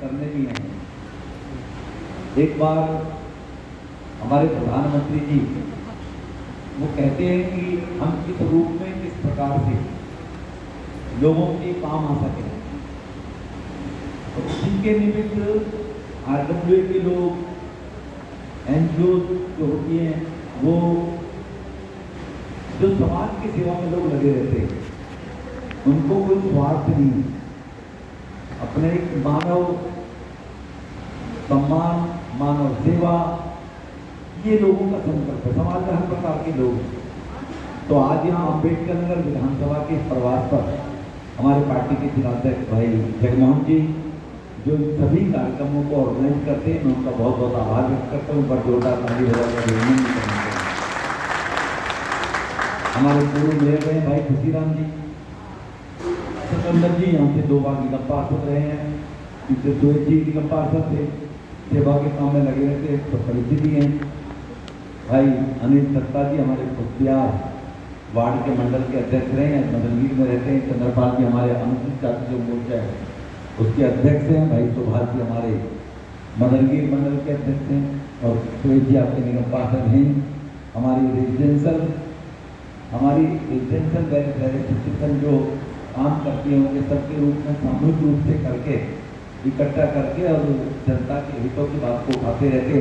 करने भी हैं। एक बार हमारे प्रधानमंत्री जी वो कहते हैं कि हम किस रूप में किस प्रकार से लोगों के काम आ सके, तो उसी के निमित्त RWA के लोग, NGO जो होती हैं, वो जो समाज की सेवा में लोग लगे रहते हैं, उनको कोई स्वार्थ नहीं, अपने मानव सम्मान, मानव सेवा, ये लोगों का संकल्प है। समाज में हर प्रकार के लोग। तो आज यहाँ अम्बेडकर नगर विधानसभा के प्रवास पर हमारे पार्टी के जिलाध्यक्ष भाई जगमोहन जी जो सभी कार्यक्रमों को ऑर्गेनाइज करते हैं, मैं उनका बहुत बहुत आभार व्यक्त करता हूँ। पर जोरदार ताली बजाकर अभिनंदन करना चाहिए। हमारे पूर्व मेयर रहे भाई खुशीराम जी, सिकंदर जी यहाँ से 2 बार निगम पार्षद रहे हैं, पीछे सुरेश जी निगम पार्षद थे, सेवा के काम में लगे रहते तो परिचित ही हैं। भाई अनिल सत्ता जी हमारे खुशियार वार्ड के मंडल के अध्यक्ष रहे हैं, मदनगीर में रहते हैं। चंद्रपाल जी हमारे अनुसूचित जाति जो मोर्चा है उसके अध्यक्ष हैं। भाई सुभाष जी हमारे मदनगीर मंडल के अध्यक्ष हैं, और सुरेश जी आपके निगम पार्षद हैं। हमारी रेजिडेंशियल वेलफेयर एसोसिएशन जो काम करती है उनके सबके रूप में सामूहिक रूप से करके इकट्ठा करके और जनता के हितों की बात को उठाते रहते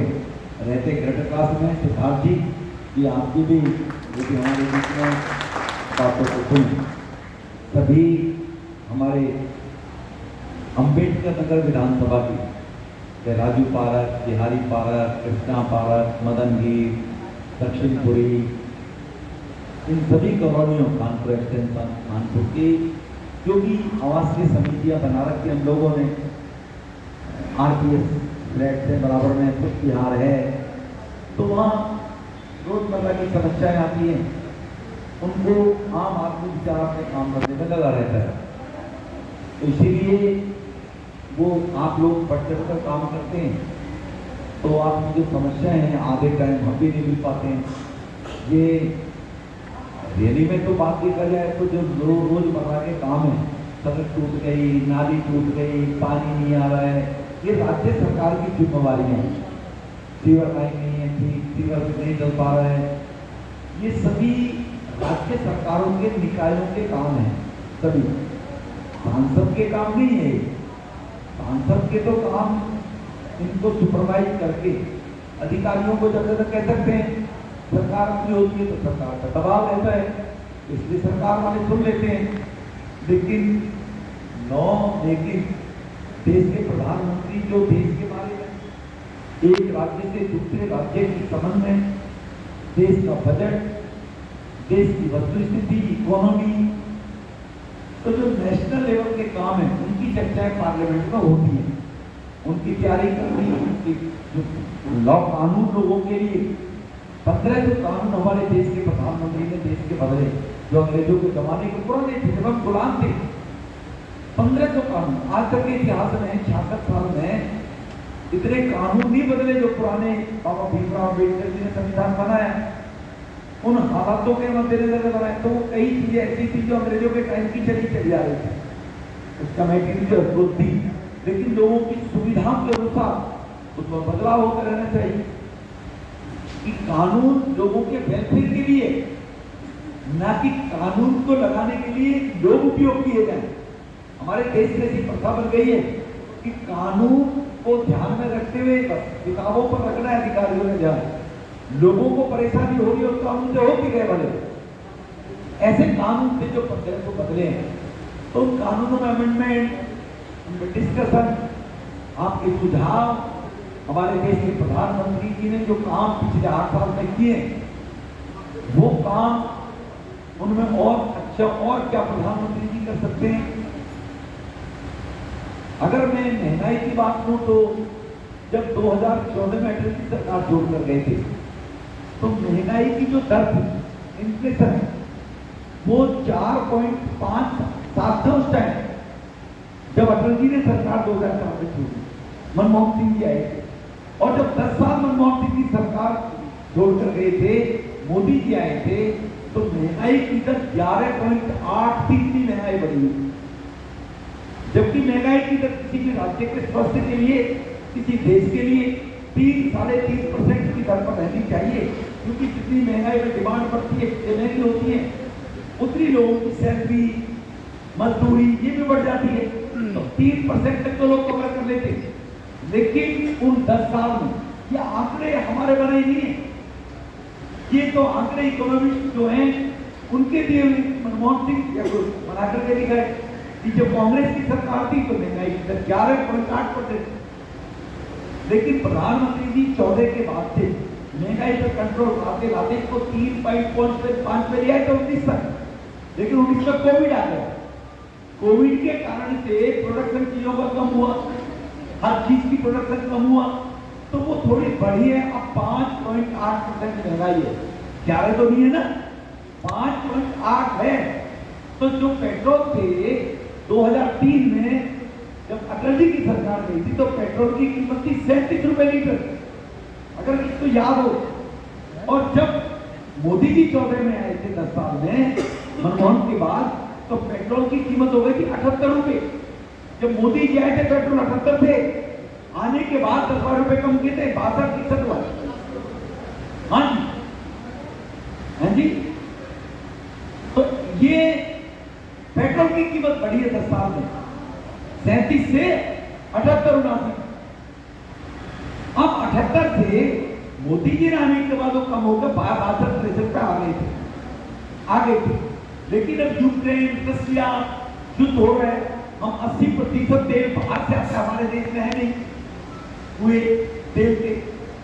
ग्रेटर क्लास में सिद्धार्थ जी कि आपकी भी जो कि हमारे बीच में बातों को सुन सभी हमारे अम्बेडकर नगर विधानसभा की Raju park, Bihari park, Krishna park, Madangir, Dakshinpuri, इन सभी कॉलोनियों कानपुर एक्सटेंशन, कानपुर की जो भी आवासीय समितियां बना रखी हम लोगों ने, RPS फ्लैट से बराबर में कुछ बिहार है, तो वहाँ रोजमर्रा की समस्याएं आती हैं, उनको आम आदमी बेचारा अपने काम करने में लगा रहता है। तो इसीलिए वो आप लोग बढ़ चढ़ कर काम करते हैं, तो आपकी जो समस्याएं हैं आधे टाइम हम भी नहीं मिल पाते हैं। ये रैली में तो बात देखा जाए तो जो रोजमर्रा के काम है, सड़क टूट गई, नाली टूट गई, पानी नहीं आ रहा है, ये राज्य सरकार की जिम्मेवारी है। सीवर लाइन नहीं है ठीक, सीवर नहीं चल पा रहा है, ये सभी राज्य सरकारों के निकायों के काम है। सभी सांसद के काम नहीं है। सांसद के तो काम इनको सुपरवाइज करके अधिकारियों को जब तक कह सकते हैं, सरकार अपनी होती है तो सरकार का दबाव रहता है, इसलिए सरकार वाले सुन लेते हैं। लेकिन देश के प्रधानमंत्री जो देश के बारे में एक राज्य से दूसरे राज्य के संबंध में, देश का बजट, देश की वस्तुस्थिति, इकोनॉमी, तो जो नेशनल लेवल के काम है उनकी चर्चाएं पार्लियामेंट में होती है, उनकी तैयारी करनी, उनकी जो लॉ कानून लोगों के लिए 15 जो कानून हमारे देश के प्रधानमंत्री ने देश के बदले, जो अंग्रेजों के जमाने के पुराने थे जब हम गुलाम थे, 15 जो कानून आज तक के इतिहास में 66 साल में इतने कानून नहीं बदले जो पुराने बाबा भीमराव अम्बेडकर जी ने संविधान बनाया, उन हालातों के मद्देनजर बनाए। तो वो कई चीजें ऐसी थी जो अंग्रेजों के टाइम की चली आ रही थी, उसका मैकेनिज्म जरूरत थी, लेकिन लोगों की सुविधा के अनुसार उसमें बदलाव होता रहना चाहिए कि कानून लोगों के वेलफेयर के लिए, ना कि कानून को लगाने के लिए लोग उपयोग किए जाए। हमारे देश में ऐसी प्रथा बन गई है कि कानून को ध्यान में रखते हुए किताबों पर रखना है अधिकारियों ने ध्यान, लोगों को परेशानी हो रही है उस कानून से हो भी गए बने, ऐसे कानून थे जो 15 को बदले हैं। तो उन कानूनों में अमेंडमेंट, डिस्कशन, आपके सुझाव, हमारे देश के प्रधानमंत्री जी ने जो काम पिछले 8 साल में किए, वो काम उनमें और अच्छा और क्या प्रधानमंत्री जी कर सकते हैं। अगर मैं महंगाई की बात करूं तो जब 2014 में अटल जी सरकार छोड़कर गए थे, तो महंगाई की जो दर थी, इन्फ्लेशन, वो 4.5 था उस टाइम जब अटल जी ने सरकार 2004 में छोड़ी, मनमोहन सिंह जी आए थे। और जब 10 साल मनमोहन सिंह की सरकार छोड़कर गए थे, मोदी जी आए थे, तो महंगाई की दर 11.8 फीसदी महंगाई बढ़ी हुई। जबकि महंगाई की दर किसी भी राज्य के स्वास्थ्य के लिए, किसी देश के लिए 3-3.5% की दर पर रहनी चाहिए, क्योंकि जितनी महंगाई में डिमांड बढ़ती है, महंगी होती है, उतनी लोगों की सैलरी, मजदूरी ये भी बढ़ जाती है। तो 3% तक तो लोग कवर कर लेते, लेकिन उन 10 साल में ये आंकड़े हमारे बनाए नहीं है, ये तो आंकड़े इकोनॉमिस्ट जो हैं उनके दिए मनमोहन सिंह बना करके लिखा है कि जब कांग्रेस की सरकार थी तो महंगाई की दर 11.8%, लेकिन प्रधानमंत्री जी 14 के बाद से महंगाई पर कंट्रोल लाते लाते इसको 3.5 पे लिया है तो 19 तक, लेकिन 19 में कोविड आ गया। कोविड के कारण से प्रोडक्शन चीजों का कम हुआ, हर चीज की प्रोडक्शन कम हुआ, तो वो थोड़ी बढ़ी है। अब 5.8% महंगाई है, 11 तो नहीं है ना, 5.8 है। तो जो पेट्रोल थे 2003 में जब अटल जी की सरकार गई थी तो पेट्रोल की कीमत थी 37 रुपए लीटर, अगर किसको याद हो। और जब मोदी जी 14 में आए थे 10 साल में मनमोहन के बाद, तो पेट्रोल की कीमत हो गई थी 78 रुपए। जब मोदी जी आए थे पेट्रोल 78 थे, आने के बाद 10 रुपए कम किए थे, 62-63 हुआ। हाँ जी, हाँ जी। तो ये पेट्रोल की कीमत बढ़ी है 10 साल में, 37 से 78-79। अब 78 से मोदी जी ने आने के बाद वो कम होकर 62-63 पे आ गए थे। लेकिन अब यूक्रेन रसिया युद्ध हो रहा है, हम 80% तेल बाहर से आता है, हमारे देश में है नहीं हुए तेल के,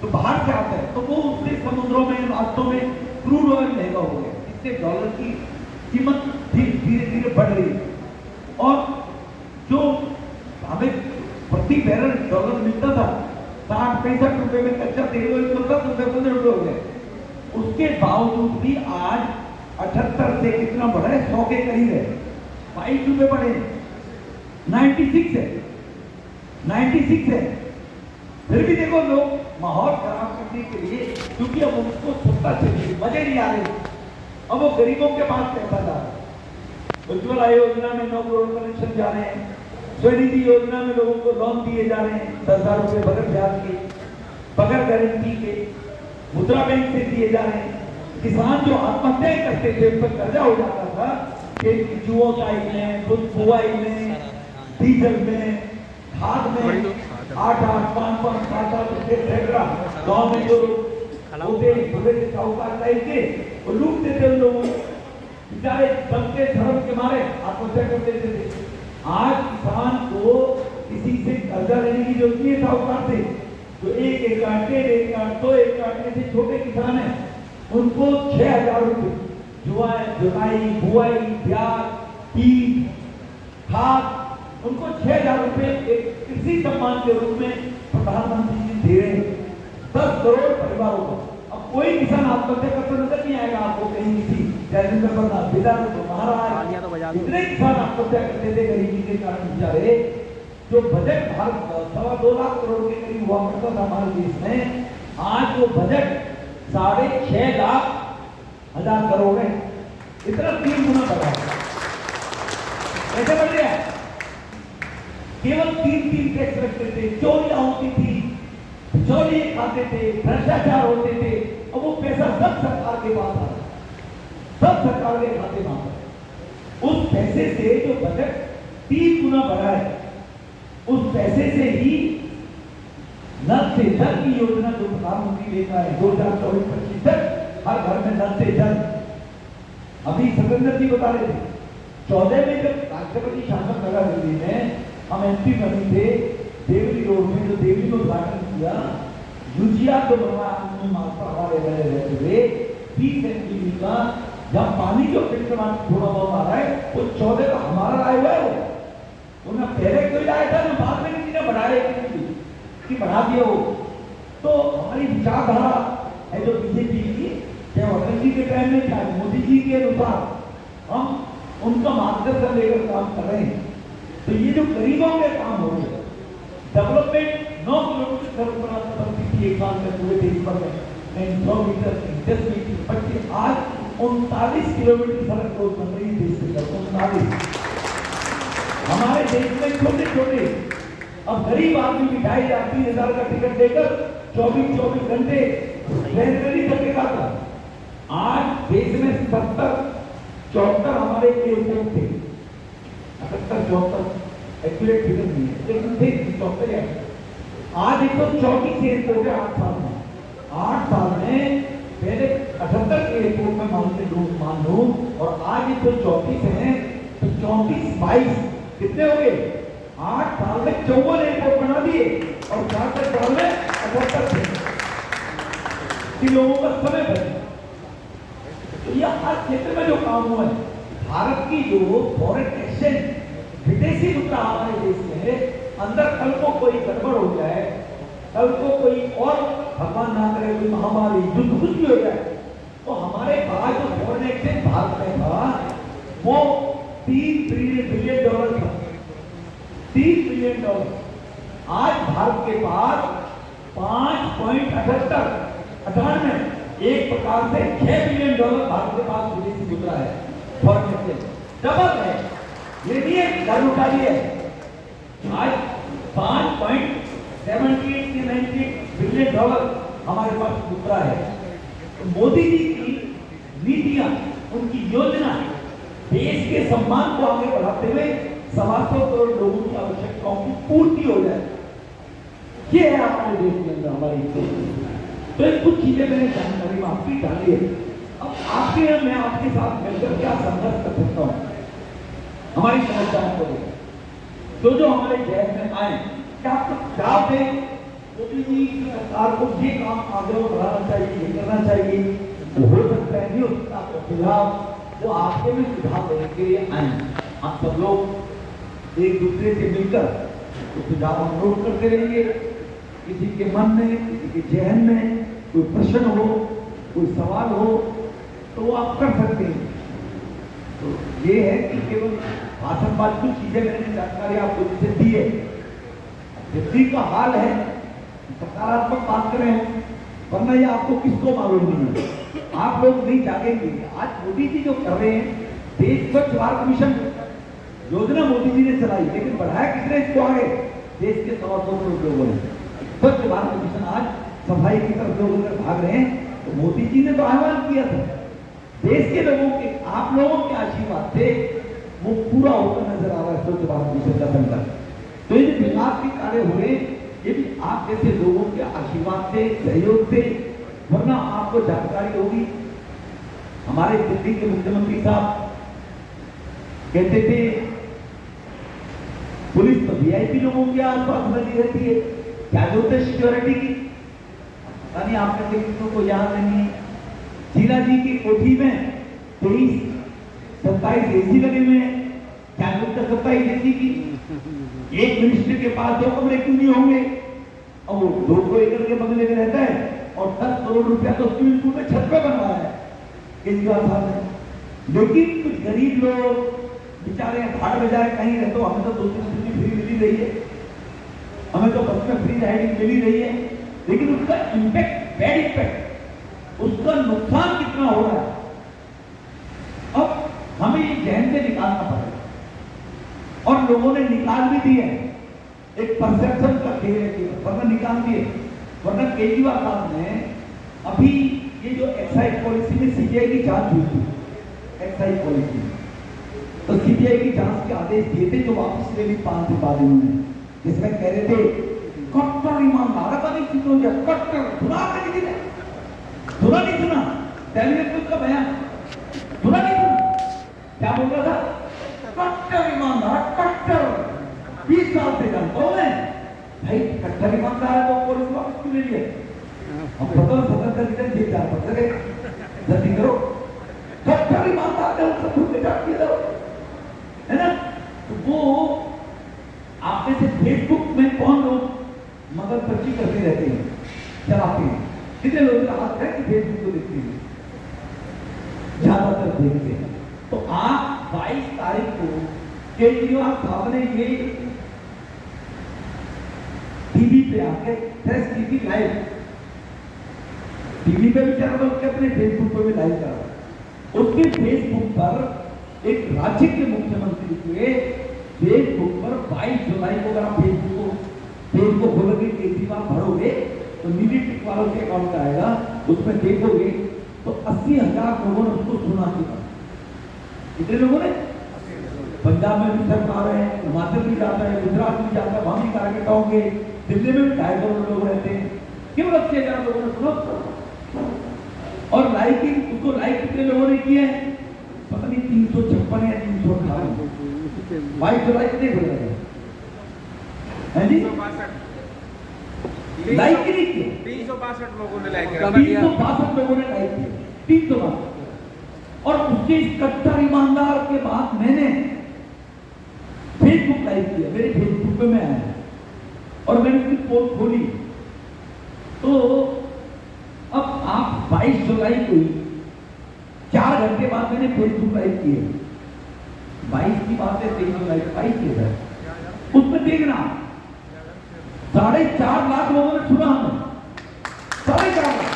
तो बाहर से आता है, तो वो उससे समुद्रों में, रास्तों में क्रूड ऑयल महंगा हो गया, इससे डॉलर की कीमत धीरे धीरे बढ़ रही है। और जो हमें प्रति बैरल डॉलर मिलता था 60-65 रुपए में कच्चा तेल, वो 10 रुपए 15 रुपए हो गए। उसके बावजूद भी आज 78 से कितना बढ़ा है, 100 के करीब है, 22 रुपए बढ़े, 96 है, 96 है। फिर भी देखो लोग माहौल खराब करने के लिए, क्योंकि अब उनको सत्ता चाहिए, मजे नहीं आ रहे, अब वो गरीबों के पास पैसा जा रहा है। उज्ज्वला योजना में 9 करोड़ कनेक्शन जा रहे हैं, स्वनिधि योजना में लोगों को लोन दिए जा रहे हैं 10,000 रुपए बगैर ब्याज के, बगैर गारंटी के, मुद्रा बैंक से दिए जा रहे हैं। किसान जो आत्महत्याएं करते थे उन पर कर्जा हो जाता था, खेत की जुआई में, दूध बुआई में, डीजल में, खाद में 8-8, 5-5, 7-7 रुपए ट्रैक्टर गाँव में जो होते साहूकार टाइप के वो लूटते थे, उन लोगों बेचारे दम के धर्म के मारे आत्महत्या कर देते थे। आज किसान को किसी से कर्जा लेने की जरूरत नहीं है साहूकार से, जो 1 एकड़, 1.5 एकड़, 2 एकड़ ऐसे छोटे किसान हैं, उनको 6,000 रुपए जुताई, बुआई, ब्याज, बीज, खाद, उनको 6,000 रुपए एक कृषि सम्मान के रूप में प्रधानमंत्री जी दे रहे हैं 10 करोड़ परिवारों को। अब कोई किसान आत्महत्या करते नजर नहीं आएगा आपको कहीं, किसी महाराज इतने किसान आत्महत्या करते थे गरीबी के कारण बेचारे। जो बजट भारत 2.25 लाख करोड़ के करीब हुआ करता था हमारे देश में, आज वो बजट 6.5 लाख हजार करोड़ है, इतना 3 गुना बढ़ा है। कैसे बढ़ गया? केवल 3 टैक्स रखते थे, चोरियां होती थी, चोरी खाते थे, भ्रष्टाचार होते थे, और वो पैसा सब सरकार के पास आ रहा है, सब सरकार के खाते में आ रहा है। उस पैसे से जो बजट 3 गुना बढ़ा है, उस पैसे से ही नल से जल की योजना जो प्रधानमंत्री लेकर आए 2024-25 तक हर घर में नल से जल। अभी सतेंद्र जी बता रहे थे 14 में जब राष्ट्रपति शासन नगर दिल्ली में हम एमपी बने थे, देवली रोड में जो देवली को उद्घाटन किया, यूजिया जो बनवाया मास्टर हमारे रहते थे 30 एमपी का, जब पानी जो फिल्टर थोड़ा बहुत आ रहा है वो 14 का हमारा आया हुआ है, वो ना पहले कोई आया था ना बाद में किसी ने बढ़ाया कि बढ़ा दिया हो। तो हमारी विचारधारा है जो बीजेपी की, चाहे अटल जी के टाइम में, चाहे मोदी जी के अनुसार हम उनका मार्गदर्शन लेकर काम कर रहे हैं। तो ये जो गरीबों के काम हो रहे हैं, डेवलपमेंट 9 किलोमीटर सड़क बनाना बनती थी एक साल में पूरे देश भर में, 900 मीटर, 10 मीटर, 25, आज 39 किलोमीटर सड़क रोड बन रही है देश के अंदर, 39। हमारे देश में छोटे छोटे अब गरीब आदमी मिठाई 30,000 का टिकट देकर 24 घंटे रेलगाड़ी करके खाता। आज देश में 74 हमारे एयरपोर्ट थे, 74 एक्यूरेट फिगर नहीं है लेकिन थे 74 है। आज 134 एयरपोर्ट है 8 साल में। 8 साल में पहले 78 एयरपोर्ट में मान लो और आज 134 है तो 34-22 कितने हो गए? 8 साल में 54 एयरपोर्ट बना दिए और 66 साल में 78 थे। लोगों का समय बचा। तो यह हर क्षेत्र में जो काम हुआ है, भारत की जो फॉरेन एक्सचेंज विदेशी मुद्रा हमारे देश में है, अंदर कल को कोई गड़बड़ हो जाए, कल को कोई और भगवान ना करे कोई महामारी युद्ध कुछ भी हो जाए तो हमारे पास जो फॉरेन एक्सचेंज भारत में था वो $3 बिलियन था। $3 बिलियन। आज भारत के पास 5.98 एक प्रकार से $6 बिलियन भारत के पास विदेशी मुद्रा है, फॉरेन एक्सचेंज डबल है। ये नहीं है घर उठा लिया है। आज 5.78 से $98 बिलियन हमारे पास मुद्रा है। तो मोदी जी की नीतियां, उनकी योजना देश के सम्मान को आगे बढ़ाते हुए 700 करोड़ लोगों की आवश्यकताओं की पूर्ति हो जाए, ये है हमारे देश के अंदर हमारी। तो कुछ चीजें मैंने जानकारी में आपकी डाली है। अब आपके मैं आपके साथ मिलकर क्या संघर्ष कर सकता हूँ हमारी समस्याओं को लेकर। जो हमारे जहन में आए क्या आपको सुझाव दें मोदी जी की सरकार को ये काम आगे बढ़ाना चाहिए, ये करना चाहिए, वो हो सकता है नहीं हो सकता आपका सुझाव, वो आपके भी सुझाव देने के लिए आए। आप सब लोग एक दूसरे से मिलकर तो सुझाव हम नोट करते रहेंगे। किसी के मन में, किसी के जहन में कोई प्रश्न हो, कोई सवाल हो तो आप कर सकते हैं। तो ये है कि केवल भाषणबाज कुछ चीजें मैंने जानकारी आपको जिसे दी है। जितनी का हाल है सकारात्मक बात करें, वरना ये आपको किसको मालूम नहीं है, आप लोग नहीं जागेंगे। आज मोदी जी जो कर रहे हैं, देश स्वच्छ भारत मिशन योजना मोदी जी ने चलाई, लेकिन बढ़ाया किसने इसको आगे? देश के 100 करोड़ लोगों ने। स्वच्छ भारत मिशन आज सफाई की तरफ लोग अगर भाग रहे हैं तो मोदी जी ने तो आह्वान किया था। देश के लोगों के, आप लोगों के आशीर्वाद से वो पूरा होकर नजर आ रहा है स्वच्छ भारत मिशन का संकल्प। तो ये विकास के कार्य हुए, ये भी आप जैसे लोगों के आशीर्वाद से, सहयोग से, वरना आपको जानकारी होगी हमारे दिल्ली के मुख्यमंत्री साहब कहते थे पुलिस तो वीआईपी लोगों के आसपास बनी रहती है, क्या जरूरत है सिक्योरिटी की? यानी आपने किसी को याद नहीं है, शीला जी की कोठी में 27 एसी लगे हुए हैं, क्या जरूरत है 27 एसी की? एक मिनिस्टर के पास 2 कमरे क्यों नहीं होंगे? और वो 2 एकड़ के बंगले में रहता है और 10 करोड़ रुपया तो स्विमिंग पूल में छत पे बनवाया है केजरीवाल साहब ने। लेकिन कुछ गरीब लोग बेचारे भाड़ में जाए कहीं रहते, हमें तो 2 दिन छुट्टी फ्री मिली रही है, हमें तो बस में फ्री राइडिंग मिली रही है, लेकिन उसका इम्पैक्ट, बैड इम्पैक्ट, उसका नुकसान कितना हो रहा है, अब हमें ये जहन से निकालना पड़ेगा। और लोगों ने निकाल भी दिए, एक परसेप्शन का खेल है, वरना निकाल दिए। वरना केजरीवाल साहब ने अभी ये जो एक्साइज पॉलिसी में सीबीआई की जांच हुई थी, एक्साइज पॉलिसी, तो सीबीआई की जांच के आदेश दिए थे जो वापस ले ली 5 दिन बाद उन्होंने, जिसमें कह रहे थे कट्टर ईमानदार का नहीं सुनो, कट्टर सुना आपने किसी ने? सुना नहीं सुना? टेलीविजन का बयान सुना नहीं सुना? क्या बोल रहा था? कट्टर ईमानदार, कट्टर 20 साल से जानता हूं मैं भाई, कट्टर ईमानदार है तो पुलिस वापस क्यों ले लिए? हम स्वतंत्र जेल जा पड़ते जल्दी करो, कट्टर ईमानदार ने उनसे खुद निकाल दिया है ना। तो वो आप में से फेसबुक में कौन लोग मगर पर्ची करते रहते हैं, चलाते हैं? कितने लोग का हाथ है कि फेसबुक को देखते हैं? ज्यादातर देखते हैं। तो आप 22 तारीख को केजरीवाल साहब ने ये टीवी पे आके, प्रेस टीवी लाइव, टीवी पे भी चला था, उसके अपने फेसबुक पे भी लाइव करा। उसके फेसबुक पर एक राज्य के मुख्यमंत्री के फेसबुक पर 22 जुलाई को अगर आप पेज को खोलोगे, केजरीवाल भरोगे तो नीली टिक वालों के अकाउंट आएगा, उसमें देखोगे तो 80,000 लोगों ने उसको सुना चुका। कितने लोगों ने? पंजाब में भी सब आ रहे हैं, हिमाचल भी जाता है, गुजरात भी जाता है, वहां भी टारगेट होंगे, दिल्ली में भी 250 करोड़ लोग रहते हैं, केवल 80,000 लोगों ने सुना। और लाइकिंग, उसको लाइक कितने लोगों ने किए हैं? पता नहीं 356 या 358। 22 जुलाई कितने हो रहे हैं जी? लाइक ही नहीं किया, 362 लोगों ने लाइक किया, 362 लोगों ने लाइक किया, 362। और उसके इस कट्टर ईमानदार के बाद मैंने फेसबुक लाइक किया, मेरे फेसबुक पे मैं आया और मैंने उसकी पोस्ट खोली। तो अब आप 22 जुलाई को 4 घंटे बाद मैंने फेसबुक लाइक किए, 22 की बात है, 23 जुलाई 22 की है, उसमें देखना 4.5 लाख लोगों ने सुना हमें, 4.5 लाख।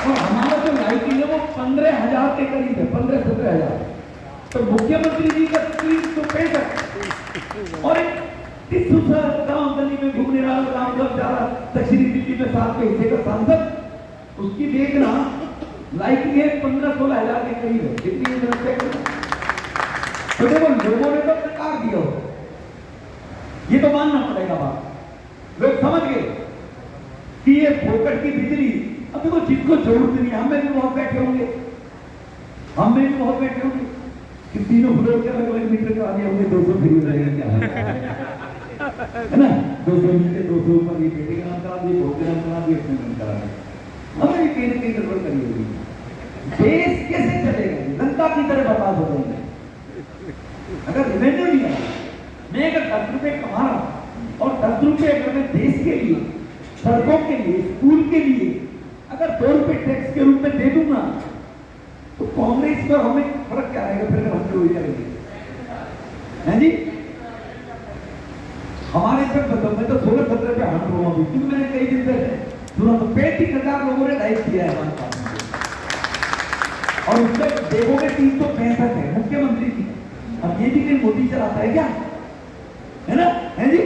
और हमारा जो लाइकिंग है वो 15,000 के करीब है, 15-17,000। तो मुख्यमंत्री जी का 365 और एक टिस्सू सर गांव गली में घूमने वाला रामगढ़ जा रहा दक्षिणी दिल्ली में 7 के हिस्से का सांसद, उसकी देखना लाइकिंग है 15-16,000 के करीब है। कितनी तो देखो लोगों ने तो नकार दिया, ये तो मानना पड़ेगा बात। लोग समझ गए कि ये फोकट की बिजली, अब देखो जिसको जरूरत नहीं, हमें भी बहुत बैठे होंगे, हम में भी बहुत बैठे होंगे कि तीनों फ्लोर के अलग-अलग मीटर करा दिए होंगे, 200 फ्री हो जाएगा क्या है ना? 200 नीचे 200 ऊपर, ये बेटे का नाम करा दिए, भोग का नाम करा दिए, अपने नाम करा दिए। हमें भी कहीं ना कहीं गड़बड़ करी होगी। देश कैसे चलेगा? जनता की तरह बर्बाद हो जाएंगे अगर रेवेन्यू नहीं आया। मैं अगर 10 रुपए कमा रहा हूं और 10 रुपए अगर मैं देश के लिए, सड़कों के लिए, स्कूल के लिए अगर 2 रुपए टैक्स के रूप में दे दूंगा तो कांग्रेस पर हमें फर्क क्या आएगा? फिर हम जो करेंगे हैं जी? हमारे पर मैं तो 16-17 पे हट रहा हूं, क्योंकि मैंने कई दिन से सुना तो 35,000 लोगों ने लाइक किया है हमारे पास, और उससे देखोगे 365 है मुख्यमंत्री की। अब ये भी कहीं मोदी चलाता है क्या? है ना? है जी?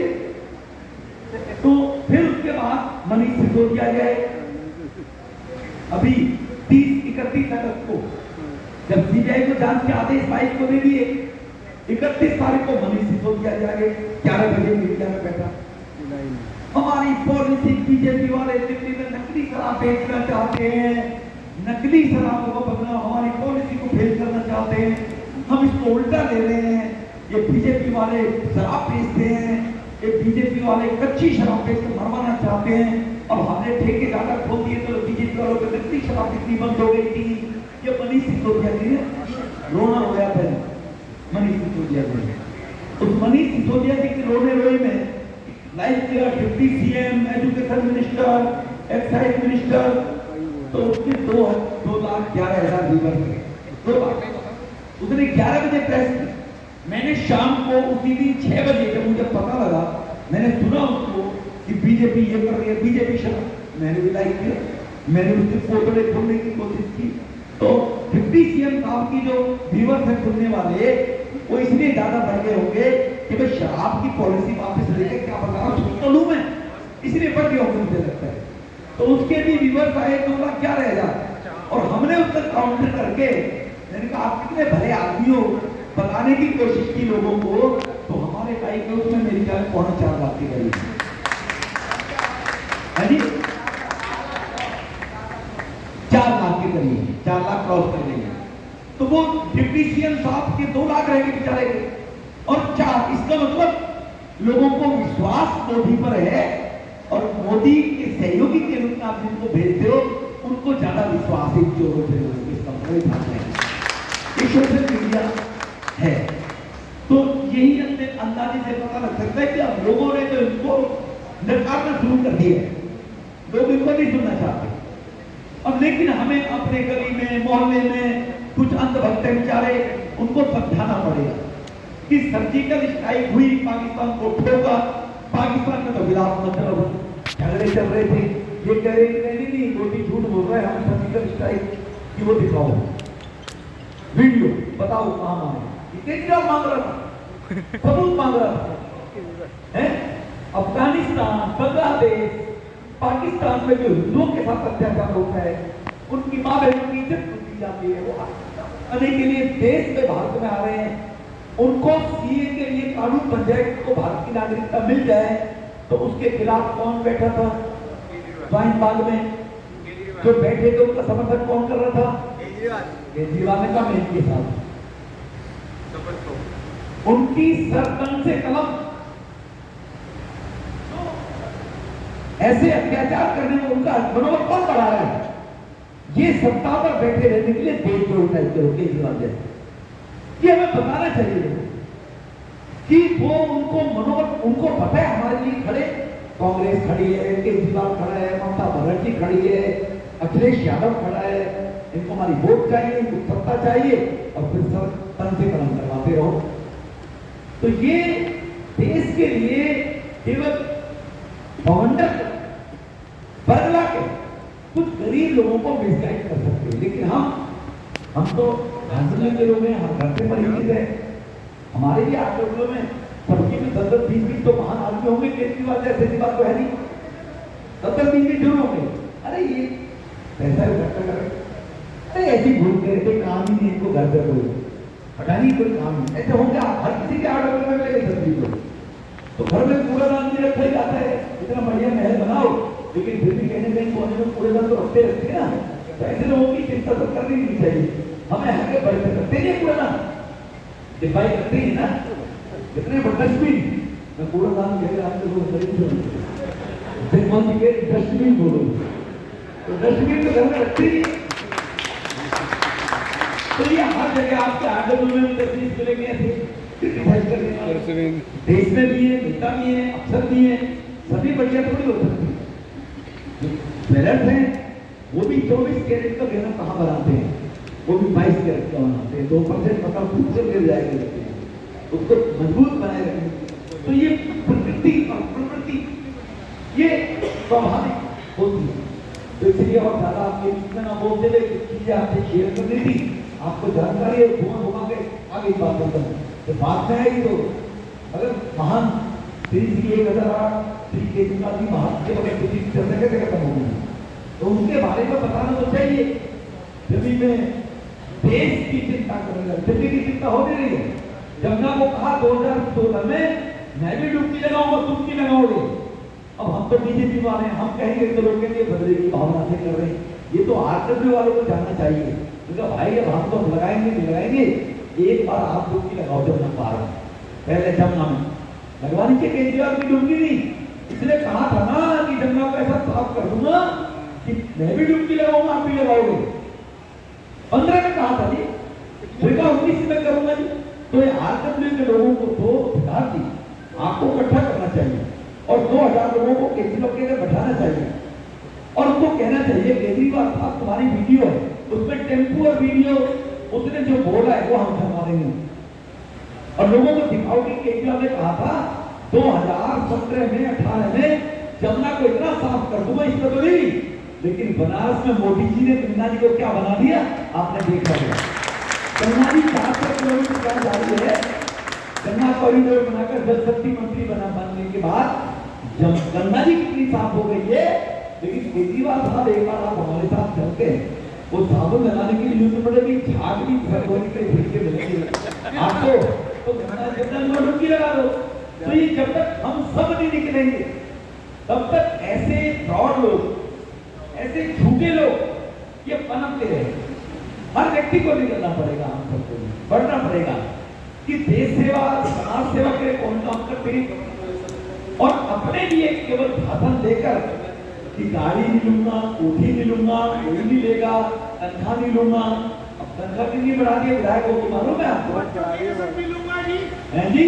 तो फिर उसके बाद मनीष सिसोदिया गए, अभी 30-31 अगस्त को जब सीबीआई को जांच के आदेश 22 को दे दिए, 31 तारीख को मनीष सिसोदिया जाके 11 बजे मीडिया में बैठा, हमारी पॉलिसी बीजेपी वाले दिल्ली में नकली शराब बेचना चाहते हैं, नकली शराबों को बदलना, हमारी पॉलिसी को फेल करना चाहते हैं, हम इसको उल्टा ले रहे हैं, ये बीजेपी वाले शराब बेचते हैं, ये बीजेपी वाले कच्ची शराब बेचकर मरवाना चाहते हैं। अब हमने ठेके ज्यादा खोल दिए तो बीजेपी वालों को नकली शराब बिकनी बंद हो गई थी। ये मनीष सिसोदिया जी ने रोना रोया था, मनीष सिसोदिया जी, उस मनीष सिसोदिया जी के रोने रोए में लाइक किया deputy CM, education minister, excise minister, तो उसके 2,11,000 व्यूअर्स थे, 2 लाख। उसने 11 बजे प्रेस की, मैंने शाम को उसी दिन 6 बजे जब मुझे पता लगा, मैंने सुना उसको कि बीजेपी ये कर रही है, बीजेपी शराब, मैंने भी लाइक किया, मैंने उसके फोटो खोलने की कोशिश की। तो डिप्टी सीएम साहब की जो व्यूअर्स है सुनने वाले, वो इसलिए ज्यादा बढ़ गए होंगे कि भाई शराब की पॉलिसी वापस लेके क्या बता रहा हूं तो लूं मैं, इसलिए बढ़ गया होंगे मुझे लगता है। तो उसके भी व्यूअर्स आए 2,11,000 और हमने उसका काउंटर करके मैंने कहा आप कितने भले आदमी हो, बताने की कोशिश की लोगों को, तो हमारे लाइक में उसमें मेरी ख्याल 4.5 लाख की गई है जी, 4 लाख के करीब, 4 लाख क्रॉस कर गई। तो वो डिप्टी सीएम साहब के 2 लाख रह गए बेचारे के, और 4, इसका मतलब लोगों को विश्वास मोदी पर है, और मोदी के सहयोगी के रूप में आप जिनको भेजते हो उनको ज्यादा विश्वास है जो इसका मतलब ये सोशल मीडिया है। तो यही अंदाजे से पता लग सकता है कि अब लोगों ने तो इनको नकारना शुरू कर दिया है, लोग इनको नहीं सुनना चाहते। अब लेकिन हमें अपने गली में, मोहल्ले में कुछ अंधभक्त बेचारे, उनको समझाना पड़ेगा कि सर्जिकल स्ट्राइक हुई, पाकिस्तान को ठोका, पाकिस्तान में तो विलास मतलब झगड़े चल रहे थे, ये कह रहे कि नहीं मोदी झूठ बोल रहा है, हम सर्जिकल स्ट्राइक की वो दिखाओ वीडियो, बताओ कहां मारे। केजरीवाल मांग रहा था, सबूत मांग रहा था। अफगानिस्तान, बांग्लादेश, पाकिस्तान में जो हिंदुओं के साथ अत्याचार होता है, उनकी माँ बहनों की इज्जत लूटी जाती है, वो आने के लिए देश में भारत में आ रहे हैं, उनको सीए के लिए कानून बन जाए, उनको भारत की नागरिकता मिल जाए, तो उसके खिलाफ कौन बैठा था स्वाइन बाग में? जो बैठे थे उनका समर्थन कौन कर रहा था? केजरीवाल ने कहा मैं इनके साथ, उनकी सरकन से कलम। ऐसे अत्याचार करने में उनका मनोबल कौन बढ़ा रहा है? ये सत्ता पर बैठे रहने के लिए देश को उठाई करो केजरीवाल जैसे, ये हमें बताना चाहिए कि वो उनको मनोबल, उनको पता है हमारे लिए खड़े कांग्रेस खड़ी है, केजरीवाल खड़ा है, ममता बनर्जी खड़ी है, अखिलेश यादव खड़ा है, इनको हमारी वोट चाहिए, इनको सत्ता चाहिए, और फिर सब तन से कलम करवाते रहो। तो ये देश के लिए केवल बवंडर बदला के कुछ गरीब लोगों को मिसगाइड कर सकते हैं, लेकिन हम तो हाजिर के लोग हैं, हम घर से परिचित है, हमारे भी आंकड़ों में सबके में 10-20 तो महान आदमी होंगे, केजरीवाल जैसे की बात तो है नहीं, 10-20 जरूर होंगे। अरे ये पैसा इकट्ठा कर, अरे ऐसी भूल करते काम ही नहीं, इनको घर से कोई हटा नहीं, कोई काम नहीं, ऐसे होंगे हर किसी के आंकड़ों में ले सकती हो, तो घर में कूड़ेदान नहीं रखा ही जाता है, इतना बढ़िया महल बनाओ, लेकिन फिर भी कहने कहीं कोने में कूड़ेदान तो रखते रहते हैं ना, तो ऐसे लोगों की चिंता तो करनी नहीं चाहिए, हमें आगे बढ़ के करते नहीं कूड़ेदान, डिवाइड करते हैं ना, कितने बड़े डस्टबिन में कूड़ेदान कह आपके लोग डस्टबिन बोलो, तो डस्टबिन तो घर में रखते ही, तो ये हर जगह आपके आगे में तस्वीर मिलेंगे ऐसे देश में भी है, नेता भी है, अफसर भी है, सभी बढ़िया थोड़ी हो सकती। बैलेंस है वो भी 24 कैरेट का गेहूं कहाँ बनाते हैं, वो भी 22 कैरेट का बनाते हैं, 2% मतलब खुद से गिर जाएगा, उसको मजबूत बनाए रखेंगे। तो ये प्रकृति ये स्वाभाविक होती है, तो इसलिए और ज्यादा आपके इतना ना बोलते थे, चीजें आपसे शेयर करनी थी, आपको जानकारी है, धुआं घुमा के आगे बात करता है, तो बात में आई तो अगर महान श्री 1008 श्री केजरीवाल जी महान के बगैर किसी चर्चा कैसे खत्म हो गई, तो उनके बारे में बताना तो चाहिए। जब भी मैं देश की चिंता करूंगा, दिल्ली की चिंता हो नहीं रही है, जमुना को कहा 2016 में मैं भी डुबकी लगाऊंगा, तुम की लगाओगे, अब हम तो बीजेपी वाले हैं, हम कहेंगे तो लोग कहेंगे बदले की भावना से कर रहे हैं, ये तो आरजेडी वालों को जानना चाहिए, क्योंकि भाई अब हम तो लगाएंगे नहीं लगाएंगे, एक बार आप डुबकी लगाओ जमुना पार में, पहले जमुना में लगवानी चाहिए, केजरीवाल की डुबकी नहीं, इसलिए कहा था ना कि जमुना को ऐसा साफ कर दूंगा कि मैं भी डुबकी लगाऊंगा, आप भी लगाओगे, 15 में कहा था जी, फिर 19 में करूंगा जी। तो ये आरजेडी के लोगों को तो अधिकार दी, आपको इकट्ठा करना चाहिए और 2000 लोगों को केजरीवाल के अंदर बैठाना चाहिए और उनको कहना चाहिए केजरीवाल साहब तुम्हारी वीडियो है, उसमें टेम्पू और वीडियो उसने जो बोला है वो हम करवा देंगे और लोगों को दिखाओ कि केजरीवाल ने कहा था 2017 में 18 में जमुना को इतना साफ कर दूंगा, इसमें तो नहीं, लेकिन बनारस में मोदी जी ने गंगा जी को क्या बना दिया आपने देखा होगा, गंगा जी 400 किलोमीटर का जा रही है, गंगा कॉरिडोर बनाकर जल शक्ति मंत्री बनने के बाद जब गंगा जी कितनी साफ हो गई है, लेकिन केजरीवाल साहब एक बार आप हमारे साथ चलते हैं, वो साबुन लगाने के लिए यूज पड़ेगी, झाग भी धोने के लिए मिलेगी आपको, तो गंगा में डुबकी लगा दो। तो ये जब तक हम सब नहीं निकलेंगे तब तक ऐसे फ्रॉड लोग, ऐसे झूठे लोग ये पनपते रहे। हर व्यक्ति को निकलना पड़ेगा, हम सबको बढ़ना पड़ेगा कि देश सेवा समाज सेवा के लिए कौन काम करते हैं और अपने लिए केवल भाषण देकर कि गाड़ी नहीं लूंगा, कोठी नहीं लूंगा, कोई नहीं लेगा, तनख्वाह नहीं लूंगा, अब तनख्वाह कितनी बढ़ा दी विधायकों की मालूम है आपको? है जी,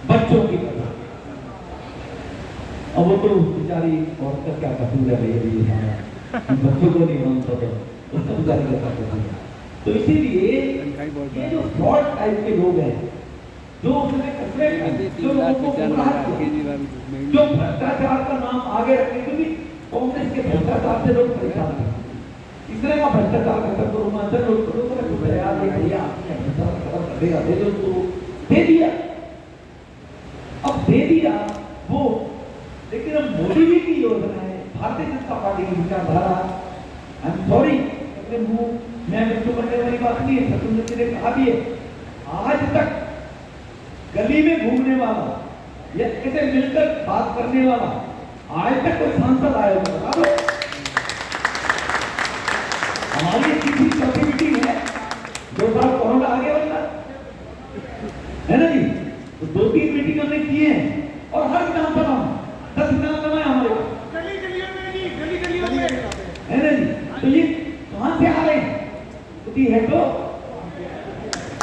बच्चों की कसम। अब वो तो बेचारी औरत का क्या कसूर है भैया, बच्चों को नहीं मानता तो उसका बेचारी का क्या। तो इसीलिए ये जो फ्रॉड टाइप के लोग हैं, जो उसने कसरे जो लोगों को गुमराह किया, जो भ्रष्टाचार का नाम आगे रखने, क्योंकि कांग्रेस के भ्रष्टाचार से लोग परेशान हैं, इसलिए का भ्रष्टाचार खत्म करूंगा, लोग यार भैया आपने भ्रष्टाचार खत्म कर देगा, दे दो तो दे दिया। अब दे दिया वो, लेकिन अब मोदी जी की योजना है, भारतीय जनता पार्टी की विचारधारा, आई एम सॉरी मैं बच्चों करने वाली बात नहीं है, शत्रुघ्न जी ने कहा भी है, आज तक गली में घूमने वाला या ऐसे मिलकर बात करने वाला आज तक कोई सांसद आया होगा बता दो। हमारी किसी चौथी मीटिंग है, 2 साल कोरोना आगे वाला है ना जी, तो 2-3 मीटिंग हमने किए हैं और हर विधानसभा में 10 विधानसभा है हमारे गली गलियों में नहीं, गली गलियों में है ना जी। तो ये कहां से आ रहे हैं? है तो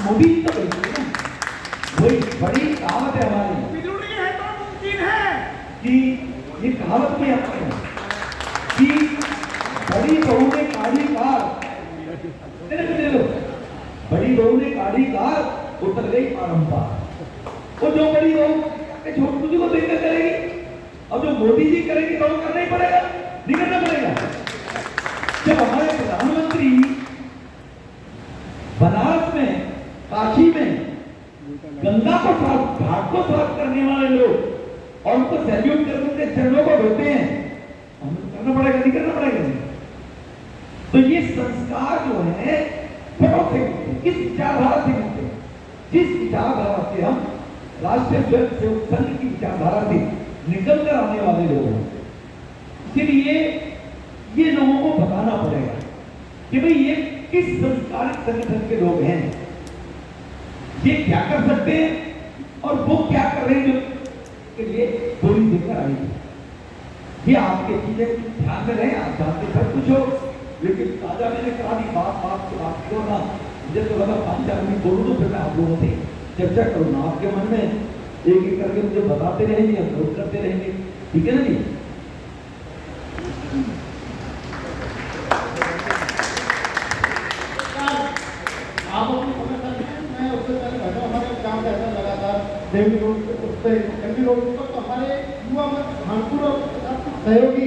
मोदी जी तो बोलते हैं ना, वही बड़ी कहावत है हमारी बिजली है तो मुमकिन है कि ये कहावत भी आती है कि बड़ी बहू ने काली कार, बड़ी बहू ने काली कार उतर गई पारंपार। वो जो बड़ी बहू छोटी तुझे को देखकर करेगी, अब जो मोदी जी करेंगे तो करना ही पड़ेगा, नहीं करना पड़ेगा। जब हमारे प्रधानमंत्री बनारस में, काशी में गंगा को साफ, घाट को साफ करने वाले लोग और उनको सैल्यूट करके उनके चरणों को धोते हैं, हमें करना पड़ेगा, नहीं करना पड़ेगा। तो ये संस्कार जो है बड़ों से मिलते हैं, किस विचारधारा से मिलते हैं, जिस विचारधारा से हम राष्ट्रीय स्वयंसेवक संघ की विचारधारा से निकल कर आने वाले लोग हैं। इसलिए ये लोगों को बताना पड़ेगा कि भाई ये किस संस्कारित संगठन के लोग हैं, ये क्या कर सकते हैं और वो क्या कर रहे हैं, जो के लिए बोली देकर आई है। ये आपके चीजें ध्यान में रहे, आप जानते सब कुछ हो, लेकिन ताजा मैंने कहा दी बात बात क्यों ना, मुझे तो लगा 5-4 मिनट बोलूं तो फिर मैं आप लोगों से चर्चा करूँ ना, आपके मन में एक एक करके मुझे बताते रहेंगे, हम नोट करते रहेंगे, ठीक है ना जी। आप अपनी समझ मैं उससे पहले बैठा, हमारे काम का ऐसा लगातार देवी रोड उस पर एमपी रोड पर, तो हमारे युवा भानपुर और सहयोगी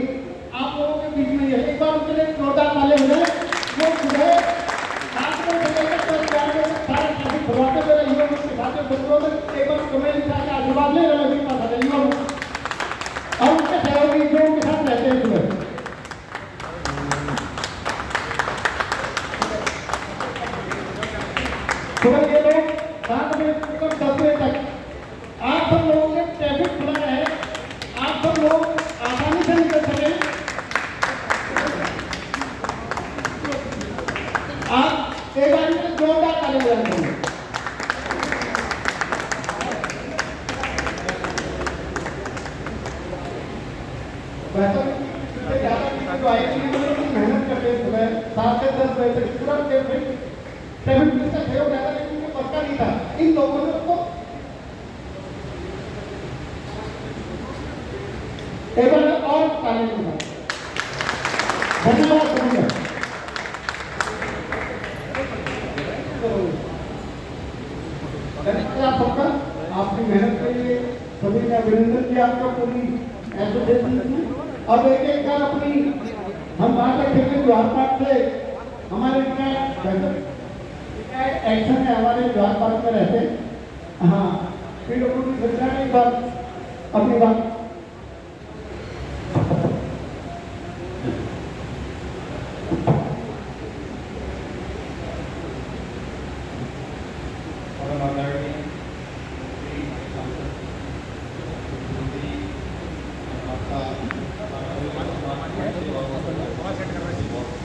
आप लोगों के बीच में है, एक बार उनके लिए जोरदार ताली हो जाए। वो सुबह 7 बजे से लेकर 4 बजे तक सारे ट्रैफिक भरवाते हुए युवा के साथ बच्चों में एक बार कमेंट उठा के आशीर्वाद ले रहे हैं पास युवा और उनके सहयोगी जो उनके साथ रहते हैं सुबह। सुबह ये लोग 7 बजे से 10 बजे तक आप सब लोगों के ट्रैफिक खुला है, आप सब लोग आसानी से निकल सके। आप एक बार में जोरदार ताली बजाएंगे। वैसे ज़्यादा जो आई मेहनत करते हैं सुबह 7 से 10 बजे तक पूरा ट्रैफिक पुलिस का सहयोग रहता, लेकिन उनको पता नहीं था। इन लोगों ने उसको एक बार और ताली बजाएं। धन्यवाद धन्यवाद। आप सबका आपकी मेहनत के लिए सभी ने अभिनंदन किया आपका पूरी एसोसिएशन की। अब एक एक बार अपनी हम बात रखेंगे त्योहार पाठ से हमारे एक्शन है, हमारे त्योहार पाठ में रहते हैं। हाँ, PWD सरकार ने एक बार अपनी बात